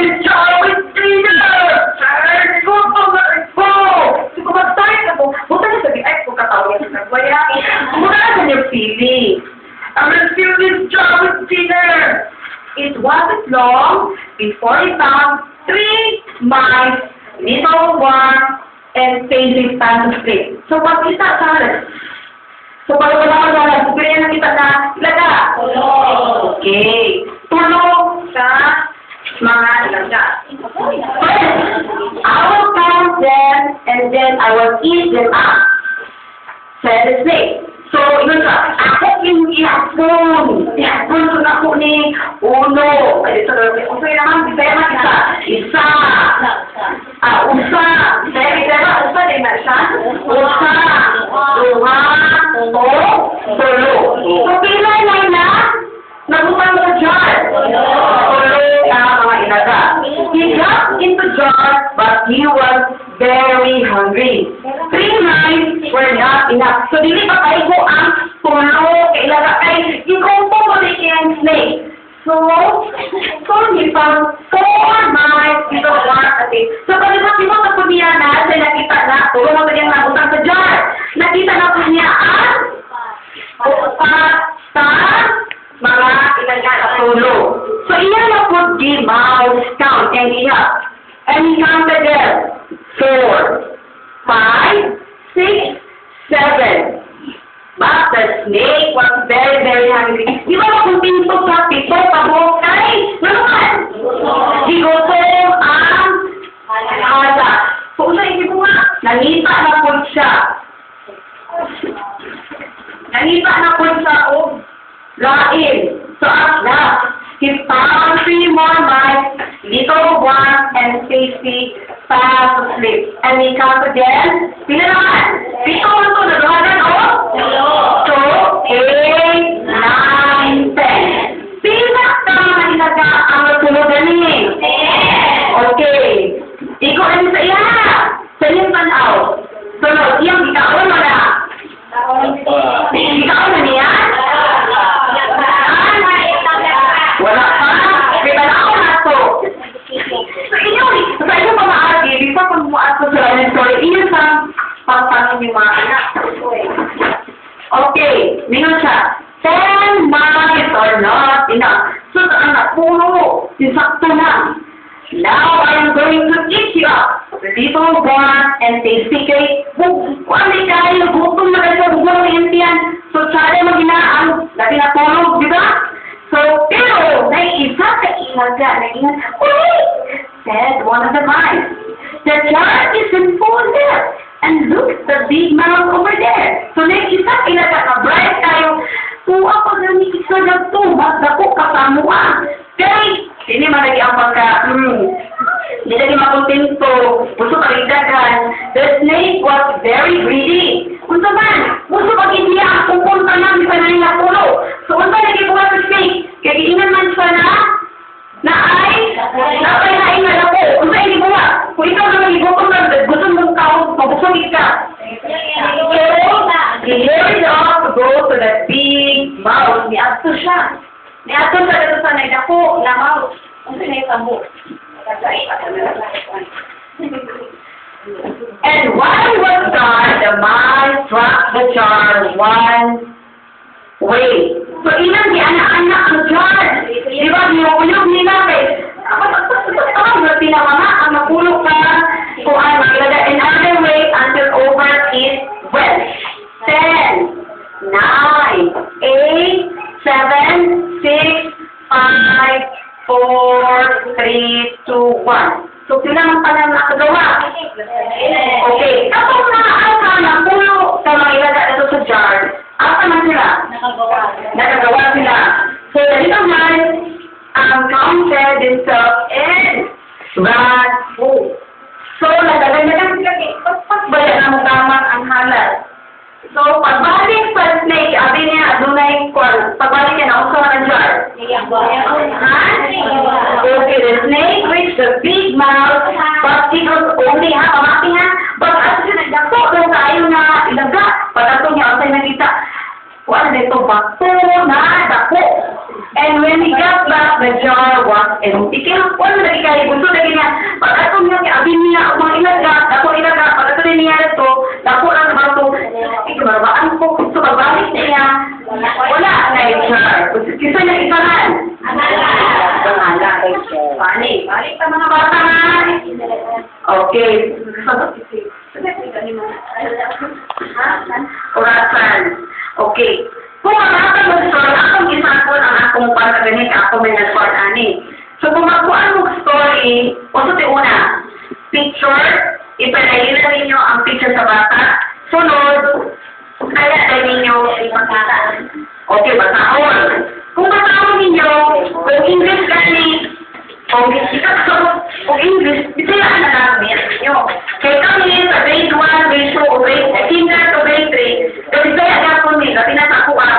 is Jarvis Dinner! Sir, ko pa nga ito! Sige, mag-start na po. Buta niya sabi, ay, kung katawin sa nagwaya. Muna sa niyo, Phoebe. I will feel this Jarvis Dinner. It wasn't long before he found 3 mice, little one, and facing time to sleep. So, pag kita sa halos. So, pag wala ka halos, pwede na kita na ilaga. Okay. Tulog sa mga ilaga. I will count them, and then I will eat them up. Said the snake. So, yun ka, ako yung ihapon. Ihapon ko na ko ni uno. Kasi okay naman, bisaya man isa. Isa. Usa. Usa din na siya. Usa. Duha. O. Tulo. So, pilay lang na. Nagutang mo jar. Tulo na mga inaga. He got into jar, but he was very hungry. 3 nights were not enough. So, dili pa kayo ko ang tulo, kailangan kay ikumpo mo din yung snake. So he found 4 mice dito natin. So, pag-ibig mo sa pudiya na, sa nakita na, tulo mo din yung nabutang sa jar. Nakita na po niya ang sa mga ilaga na tulo. So, iyan na po the mouse count and he counted them. 4, 5, 6, 7. But the snake was very, very hungry. Di ba kung pinto sa pito, pabok, ay, naman! Higutom ang hada. So, usay ko nga, nanita na po siya. Nanita na po siya o lain. So, at last, he found 3 more mice, little one, and Stacy fast asleep. And he counted them. Pila naman? Pito ito, nagawagan o? 2, 8, 9, 10. Pila ka mga ilaga ang natulugan ni? Okay. Ikaw ano sa iya? Sa iyong tanaw. Sunod, iyang ikaw mo na. Ikaw na niya? Wala pa. Kita na ako na to. So, sa inyo mga agi, before kung muat ko sa line story, iyon sa pagpanin yung mga anak. Okay, mingon siya. 10 miles are not enough. So, ang napuno, sisakto na. Now, I am going to eat you up. The little one and tasty cake. Kung kayo, gutom na kayo, gutom na yan. So, sana mag-inaan. Lagi na tulog, di ba? So, pero, naiisa sa ilaga, wait! Said one of the mice. The jar is in full there. And look, the big mouse over there. So, naiisa sa ilaga, na bright tayo. Tuwa ko na ni isa na to, mas dako kasamuan. Pero, hindi man lagi ang pagka, hindi lagi makontento, gusto kaligdagan. The snake was very greedy. Unsa man, gusto pag-indiya, kung punta na, di pa na yung napulo. So, unsa lagi bukas sa snake? Kaya giingan man siya na ay na ako. Unsa hindi bukas? Kung ikaw na mag-ibutong na, gusto mong tao, mabusogit ka. So, he hurried off to go to the big mouse. Niadto siya. Niadto siya dito sa naidako na mouse. Unsa na yung sambo? And while he was gone, the mice dropped the jar one way. So, ilang di anak-anak ang jar. Di ba, niyog nila kay, ang pinamama, ang napulog ka, kung ay maglaga another way until over it went. 10, 9, 8, 7, 6, 5, 4, 3, 2, 1. So, sila man pala nakagawa. Okay. Kapag nakaalka na pulo sa mga ilaga ito sa jar, asa man sila? Nakagawa sila. So, the little man counted himself and ran home. So, nagaganagan sila kay pagpagbayan ang tamang ang halal. So, pagbalik sa snake, abi niya, adunay kwan, pagbalik niya, nausaw ng jar. Okay, the snake reached the big mouth, but it was only pamati ha, but as siya nagdako, daw tayo na ilaga, patato niya, ang tayo nakita, wala dito, bato na dako. And when he got back, the the jar was empty. Kaya wala lagi kayo gusto lagi niya. Pag ato niya abin niya ang mga ilaga, pag ato niya ito, dako lang naman ito. Ikababaan ko gusto magbalik niya. Wala na yung jar. Kisa niya ibahan. Pangalan. Balik ka mga bata nga. Okay. Orasan. Okay. Kung makakal mo story, akong gisakon ang akong pagkaganik, ako may nag-part ani. So kung magkuhan mo story, o sa una, picture, ipanayilan ninyo ang picture sa bata. Sunod, kaya tayo ninyo ipagkata. Okay, basahon. Kung basahon ninyo, kung English gani, kung English, bitilaan na lang ninyo. Kaya kami sa grade 1, grade 2, o grade 3 to grade 3, kasi kaya gapon nila, tinasakuha,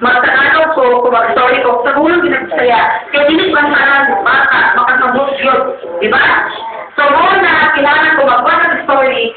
magtagalog ko, kung mag-story ko, sa gulong ginagstaya, kaya dinig bansaran, bata, makasabot yun, di ba? So, muna, kailangan ko magbuhat ng story,